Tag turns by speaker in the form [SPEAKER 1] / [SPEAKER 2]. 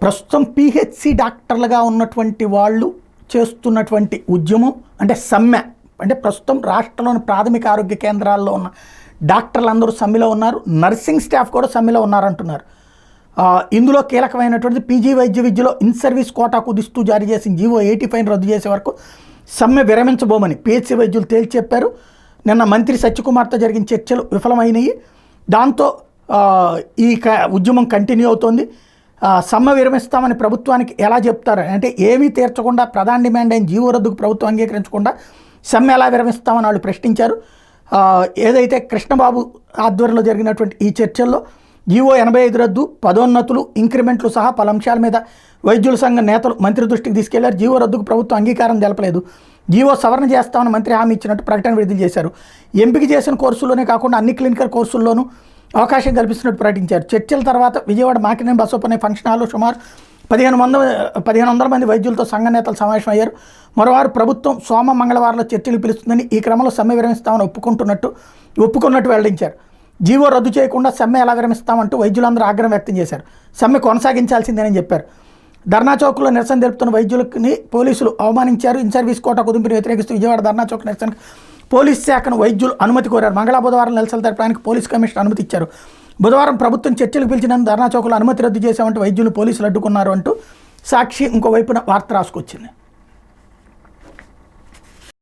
[SPEAKER 1] ప్రస్తుతం పిహెచ్సి డాక్టర్లుగా ఉన్నటువంటి వాళ్ళు చేస్తున్నటువంటి ఉద్యమం అంటే సమ్మె, అంటే ప్రస్తుతం రాష్ట్రంలోని ప్రాథమిక ఆరోగ్య కేంద్రాల్లో ఉన్న డాక్టర్లు అందరూ సమ్మెలో ఉన్నారు, నర్సింగ్ స్టాఫ్ కూడా సమ్మెలో ఉన్నారంటున్నారు. ఇందులో కీలకమైనటువంటిది పీజీ వైద్య విద్యలో ఇన్ సర్వీస్ కోటా కుదిస్తూ జారీ చేసిన జీవో 85 రద్దు చేసే వరకు సమ్మె విరమించబోమని పిహెచ్సి వైద్యులు తేల్చి చెప్పారు. నిన్న మంత్రి సత్యకుమార్తో జరిగిన చర్చలు విఫలమైనవి. దాంతో ఈ ఉద్యమం కంటిన్యూ అవుతోంది. సమ్మె విరమిస్తామని ప్రభుత్వానికి ఎలా చెప్తారు అంటే ఏమీ తీర్చకుండా ప్రధాన డిమాండ్ అయిన జీవో రద్దుకు ప్రభుత్వం అంగీకరించకుండా సమ్మె ఎలా విరమిస్తామని వాళ్ళు ప్రశ్నించారు. ఏదైతే కృష్ణబాబు ఆధ్వర్యంలో జరిగినటువంటి ఈ చర్చల్లో జీవో 85 రద్దు, పదోన్నతులు, ఇంక్రిమెంట్లు సహా పలు అంశాల మీద వైద్యుల సంఘం నేతలు మంత్రి దృష్టికి తీసుకెళ్లారు. జీవో రద్దుకు ప్రభుత్వం అంగీకారం తెలపలేదు. జీవో సవరణ చేస్తామని మంత్రి హామీ ఇచ్చినట్టు ప్రకటన విడుదల చేశారు. ఎంపిక చేసిన కోర్సుల్లోనే కాకుండా అన్ని క్లినికల్ కోర్సుల్లోనూ అవకాశం కల్పిస్తున్నట్టు ప్రకటించారు. చర్చల తర్వాత విజయవాడ మాకినేని బసవపల్లి ఫంక్షన్ హాల్లో సుమారు 1500 మంది వైద్యులతో సంఘ నేతలు సమావేశమయ్యారు. మరోవారు ప్రభుత్వం సోమ మంగళవారంలో చర్చలు పిలుస్తుందని, ఈ క్రమంలో సమ్మె విరమిస్తామని ఒప్పుకున్నట్టు వెల్లడించారు. జీవో రద్దు చేయకుండా సమ్మె ఎలా విరమిస్తామంటూ వైద్యులందరూ ఆగ్రహం వ్యక్తం చేశారు. సమ్మె కొనసాగించాల్సిందేనని చెప్పారు. ధర్నా చౌక్లో నిరసన తెలుపుతున్న వైద్యులని పోలీసులు అవమానించారు. ఇన్ సర్వీస్ కోటా కుదింపుని వ్యతిరేకిస్తూ విజయవాడ ధర్నా చౌక్ నిరసన పోలీస్ శాఖను వైద్యులు అనుమతి కోరారు. బుధవారం నిరసనలు తెలపడానికి పోలీస్ కమిషనర్ అనుమతి ఇచ్చారు. బుధవారం ప్రభుత్వం చర్చలకు పిలిచినందుకు ధర్నా చౌక్లో అనుమతి రద్దు చేశామంటూ వైద్యులు పోలీసులు అడ్డుకున్నారు అంటూ సాక్షి ఇంకోవైపున వార్త రాసుకొచ్చింది.